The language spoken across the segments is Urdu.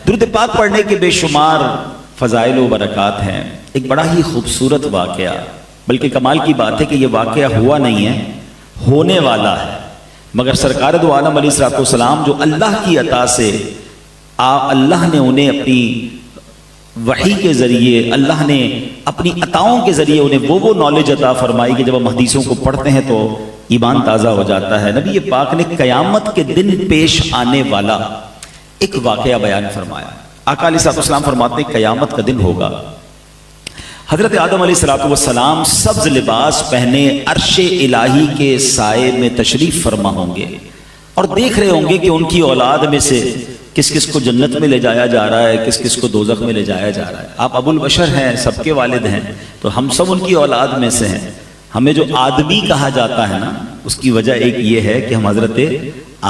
درود پاک پڑھنے کے بے شمار فضائل و برکات ہیں. ایک بڑا ہی خوبصورت واقعہ، بلکہ کمال کی بات ہے کہ یہ واقعہ ہوا نہیں ہے، ہونے والا ہے. مگر سرکار دو عالم علیہ الصلوۃ والسلام جو اللہ کی عطا سے اللہ نے انہیں اپنی وحی کے ذریعے، اللہ نے اپنی عطاؤں کے ذریعے انہیں وہ نالج عطا فرمائی کہ جب ہم حدیثوں کو پڑھتے ہیں تو ایمان تازہ ہو جاتا ہے. نبی پاک نے قیامت کے دن پیش آنے والا ایک واقعہ بیان فرمایا. آقا علیہ الصلوۃ والسلام فرماتے ہیں قیامت کا دن ہوگا، حضرت آدم علیہ الصلوۃ والسلام سبز لباس پہنے عرش الہی کے سائے میں تشریف فرما ہوں گے اور دیکھ رہے ہوں گے کہ ان کی اولاد میں سے کس کس کو جنت میں لے جایا جا رہا ہے، کس کس کو دوزخ میں لے جایا جا رہا ہے. آپ ابو البشر ہیں، سب کے والد ہیں، تو ہم سب ان کی اولاد میں سے ہیں. ہمیں جو آدمی کہا جاتا ہے نا، اس کی وجہ ایک یہ ہے کہ ہم حضرت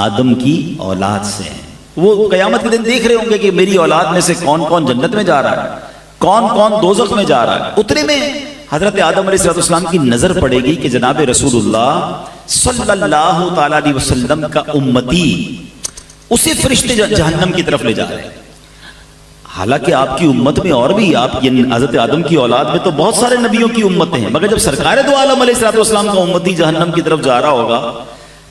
آدم کی اولاد سے ہیں. وہ قیامت کے دن دیکھ رہے ہوں گے کہ میری اولاد میں سے کون کون جنت میں جا رہا ہے، کون کون دوزخ میں جا رہا ہے. اتنے میں حضرت آدم علیہ السلام کی نظر پڑے گی کہ جناب رسول اللہ صلی اللہ تعالی علیہ وسلم کا امتی، اسے فرشتے جہنم کی طرف لے جا رہے ہیں. حالانکہ آپ کی امت میں اور بھی، آپ حضرت آدم کی اولاد میں تو بہت سارے نبیوں کی امتیں ہیں، مگر جب سرکار دو عالم علیہ السلام کا امتی جہنم کی طرف جا رہا ہوگا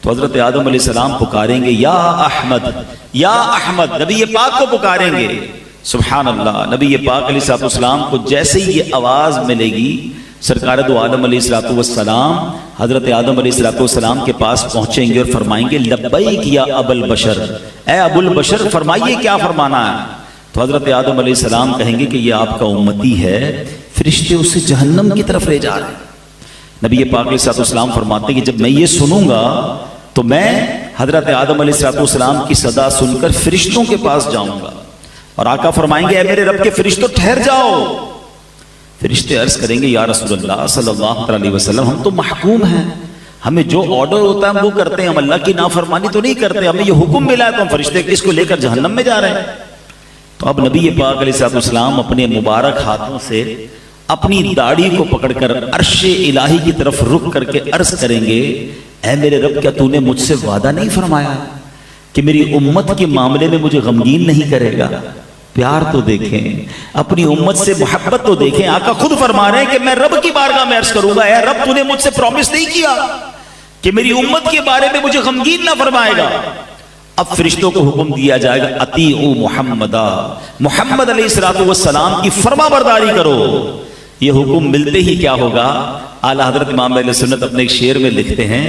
تو حضرت آدم علیہ السلام پکاریں گے یا احمد یا احمد، نبی پاک کو پکاریں گے. سبحان اللہ. نبی پاک علیہ السلام کو جیسے ہی یہ آواز ملے گی، سرکار دو عالم علیہ السلام حضرت آدم علیہ السلام کے پاس پہنچیں گے اور فرمائیں گے لبیک یا ابو البشر، اے ابو البشر فرمائیے کیا فرمانا ہے. تو حضرت آدم علیہ السلام کہیں گے کہ یہ آپ کا امتی ہے، فرشتے اسے جہنم کی طرف لے جا رہے ہیں. نبی پاک علیہ السلام فرماتے ہیں کہ جب میں یہ سنوں گا تو میں حضرت آدم علیہ السلام کی صدا سن کر فرشتوں کے پاس جاؤں گا اور آقا فرمائیں گے اے میرے رب کے فرشتوں ٹھہر جاؤ. فرشتے عرض کریں گے یا رسول اللہ صلی اللہ علیہ وسلم ہم تو محکوم ہیں، ہمیں جو آرڈر ہوتا ہے ہم وہ کرتے ہیں، ہم اللہ کی نافرمانی تو نہیں کرتے، ہمیں یہ حکم ملا ہے تو ہم فرشتے اس کو لے کر جہنم میں جا رہے ہیں. تو اب نبی پاک علیہ السلام اپنے مبارک ہاتھوں سے اپنی داڑھی کو پکڑ کر عرش الہی کی طرف رک کر کے عرض کریں گے اے میرے رب کیا تو نے مجھ سے وعدہ نہیں فرمایا کہ میری امت کے معاملے میں مجھے غمگین نہیں کرے گا؟ پیار تو دیکھیں، اپنی امت سے محبت تو دیکھیں. آقا خود فرما رہے ہیں کہ میں رب کی بارگاہ میں عرض کروں گا اے رب تو نے مجھ سے پرومس نہیں کیا کہ میری امت کے بارے میں مجھے غمگین نہ فرمائے گا. اب فرشتوں کو حکم دیا جائے گا اطیعوا محمدا، محمد علیہ السلام کی فرما برداری کرو. یہ حکم ملتے ہی کیا ہوگا؟ اعلیٰ حضرت امام اہل سنت اپنے ایک شعر میں لکھتے ہیں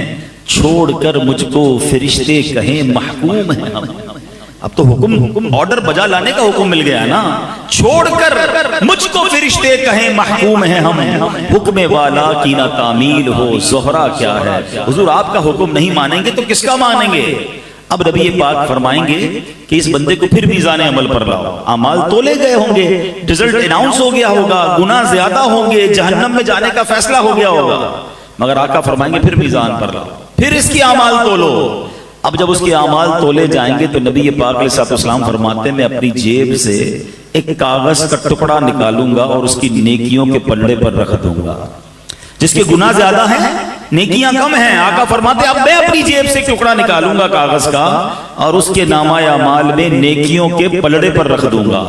چھوڑ کر مجھ کو فرشتے کہیں محکوم ہیں ہم. اب تو حکم آرڈر بجا لانے کا حکم مل گیا نا. چھوڑ کر مجھ کو فرشتے کہیں محکوم ہیں ہم، حکم والا کی نہ تعمیل ہو زہرا کیا ہے. حضور آپ کا حکم نہیں مانیں گے تو کس کا مانیں گے؟ اب نبی پاک فرمائیں گے کہ اس بندے کو پھر میزان عمل پر لاؤ. اعمال تولے گئے ہوں گے، رزلٹ اناؤنس ہو گیا ہوگا، گناہ زیادہ ہوں گے، جہنم میں جانے کا فیصلہ ہو گیا ہوگا، مگر آقا فرمائیں گے پھر میزان پر لاؤ، پھر اس کی اعمال تولو. اب جب اس کے اعمال تولے جائیں گے تو نبی پاک علیہ السلام فرماتے ہیں میں اپنی جیب سے ایک کاغذ کا ٹکڑا نکالوں گا اور اس کی نیکیوں کے پلڑے پر رکھ دوں گا. جس کے گناہ زیادہ ہیں نیکیاں کم ہیں، آقا فرماتے اب میں اپنی جیب سے ٹکڑا نکالوں گا کاغذ کا اور اس کے نامہ اعمال میں نیکیوں کے پلڑے پر رکھ دوں گا.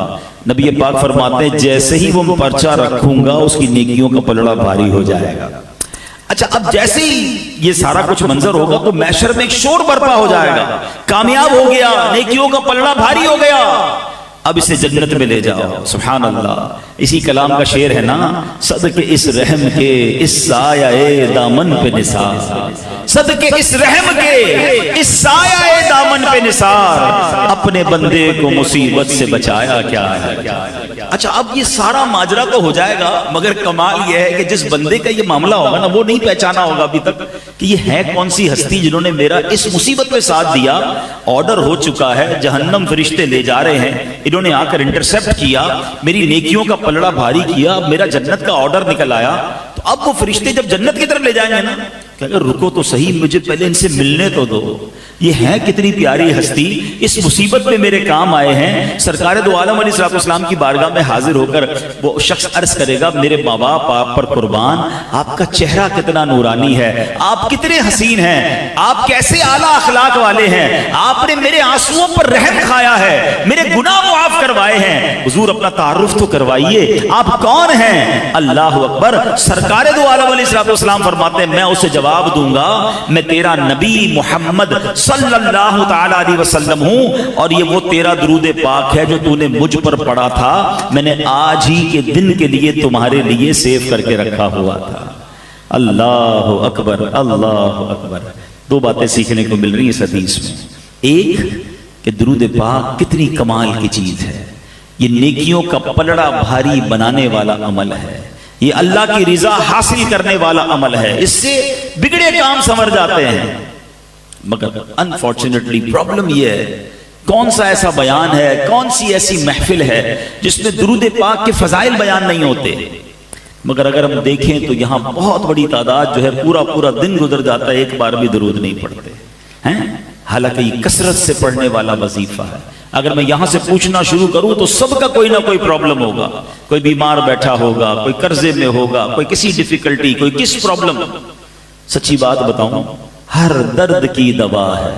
نبی پاک فرماتے ہیں جیسے ہی وہ پرچہ رکھوں گا اس کی نیکیوں کا پلڑا بھاری ہو جائے گا. اچھا اب جیسے ہی یہ سارا کچھ منظر ہوگا تو محشر میں ایک شور برپا ہو جائے گا، کامیاب ہو گیا، نیکیوں کا پلڑا بھاری ہو گیا، اب اسے جنت میں لے جاؤ. سبحان اللہ. اسی کلام کا شعر ہے نا صدقے اس رحم کے اس سایہ دامن پہ نثار، صدقے اس رحم کے اس سایہ دامن پہ نثار، اپنے بندے کو مصیبت سے بچایا کیا ہے. اچھا اب یہ سارا ماجرا تو ہو جائے گا مگر کمال یہ ہے کہ جس بندے کا یہ معاملہ ہوگا نا وہ نہیں پہچانا ہوگا ابھی تک کہ یہ ہے کون سی ہستی جنہوں نے میرا اس مصیبت میں ساتھ دیا. آرڈر ہو چکا ہے، جہنم فرشتے لے جا رہے ہیں، انہوں نے آ کر انٹرسپٹ کیا، میری نیکیوں کا پلڑا بھاری کیا، میرا جنت کا آرڈر نکل آیا. تو اب وہ فرشتے جب جنت کی طرف لے جائیں گے نا کہ اگر رکو تو صحیح مجھے پہلے ان سے ملنے تو دو، یہ ہے کتنی پیاری ہستی، اس مصیبت میں میرے کام آئے ہیں. سرکار دو عالم علیہ السلام کی بارگاہ میں حاضر ہو کر وہ شخص عرض کرے گا میرے ماں باپ آپ پر قربان، آپ کا چہرہ کتنا نورانی ہے، آپ کتنے حسین ہیں، آپ کیسے اعلیٰ اخلاق والے ہیں، آپ نے میرے آنسوؤں پر رحم کھایا ہے، میرے گناہ معاف کروائے حضور اپنا تعارف تو کروائیے، آپ کون ہیں؟ اللہ اکبر۔ سرکار دو عالم علیہ السلام فرماتے ہیں میں اسے جواب دوں گا میں تیرا نبی محمد صلی اللہ تعالی علیہ وسلم ہوں، اور یہ وہ تیرا درود پاک ہے جو تو نے مجھ پر پڑھا تھا، میں نے آج ہی کے دن کے لیے تمہارے لیے سیو کر کے رکھا ہوا تھا۔ اللہ اکبر، اللہ اکبر۔ دو باتیں سیکھنے کو مل رہی ہیں اس حدیث میں۔ ایک کہ درود پاک کتنی کمال کی چیز ہے، یہ نیکیوں کا پلڑا بھاری بنانے والا عمل ہے، یہ اللہ کی رضا حاصل کرنے والا عمل ہے، اس سے بگڑے کام سنور جاتے ہیں۔ مگر انفارچونیٹلی پرابلم یہ ہے، کون سا ایسا بیان ہے، کون سی ایسی محفل ہے جس میں درود پاک کے فضائل بیان نہیں ہوتے؟ مگر اگر ہم دیکھیں تو یہاں بہت بڑی تعداد جو ہے پورا دن گزر جاتا ہے ایک بار بھی درود نہیں پڑھتے ہیں، حالانکہ یہ کثرت سے پڑھنے والا وظیفہ ہے۔ اگر میں یہاں سے پوچھنا شروع کروں تو سب کا کوئی نہ کوئی پرابلم ہوگا، کوئی بیمار بیٹھا ہوگا، کوئی قرضے میں ہوگا، کوئی کسی ڈیفیکلٹی، کوئی کس پرابلم۔ سچی بات بتاؤں، ہر درد کی دوا ہے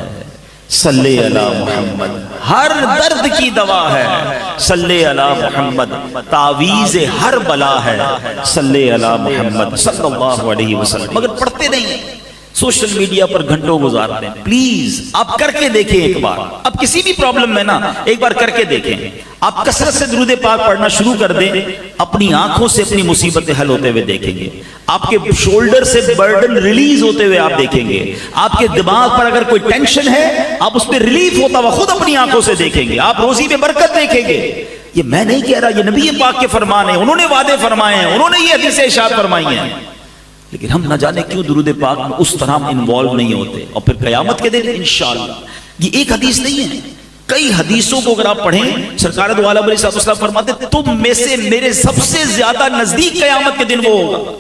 صلی علی محمد، ہر درد کی دوا ہے صلی علی محمد، تعویذ ہر بلا ہے صلی علی محمد صلی اللہ علیہ وسلم، مگر پڑھتے نہیں، سوشل میڈیا پر گھنٹوں گزارتے ہیں۔ پلیز آپ کر کے دیکھیں ایک بار، اب کسی بھی پرابلم میں نا ایک بار کر کے دیکھیں، آپ کثرت سے درود پاک پڑھنا شروع کر دیں، اپنی آنکھوں سے اپنی مصیبتیں حل ہوتے ہوئے دیکھیں گے، آپ کے شولڈر سے برڈن ریلیز ہوتے ہوئے آپ دیکھیں گے، آپ کے دماغ پر اگر کوئی ٹینشن ہے آپ اس پہ ریلیف ہوتا ہوا خود اپنی آنکھوں سے دیکھیں گے، آپ روزی میں برکت دیکھیں گے۔ یہ میں نہیں کہہ رہا، یہ نبی پاک کے فرمان ہیں، انہوں نے وعدے فرمائے ہیں، انہوں نے یہ حدیثیں ارشاد فرمائی ہیں، لیکن ہم نہ جانے کیوں درود پاک میں اس طرح انوالو نہیں ہوتے۔ اور پھر قیامت کے دن انشاءاللہ، یہ ایک حدیث نہیں ہے، کئی حدیثوں کو اگر آپ پڑھیں، سرکار دو عالم علیہ السلام فرماتے تم میں سے میرے سب سے زیادہ نزدیک قیامت کے دن وہ ہوگا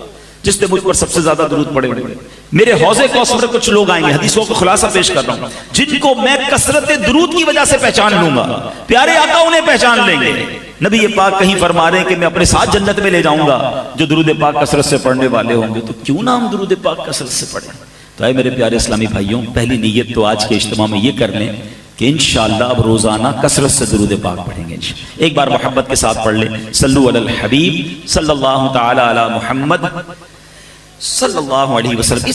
جس نے مجھ پر سب سے زیادہ درود پڑھے ہوئے۔ میرے حوض کوثر پر کچھ لوگ آئیں گے، حدیثوں کو خلاصہ پیش کر رہا ہوں، جن کو میں کثرت درود کی وجہ سے پہچان لوں گا، پیارے آقا انہیں پہچان لیں گے۔ نبی پاک کہیں فرما رہے ہیں کہ میں اپنے ساتھ جنت میں لے جاؤں گا جو درود پاک کثرت سے پڑھنے والے ہوں گے، تو کیوں نہ ہم درود پاک کثرت سے پڑھیں؟ تو اے میرے پیارے اسلامی بھائیوں، پہلی نیت تو آج کے اجتماع میں یہ کر لیں کہ انشاءاللہ اب روزانہ کثرت سے درود پاک پڑھیں گے۔ ایک بار محبت کے ساتھ پڑھ لیں، صلو علی الحبیب صلی اللہ تعالی علی محمد صلی اللہ علیہ وسلم۔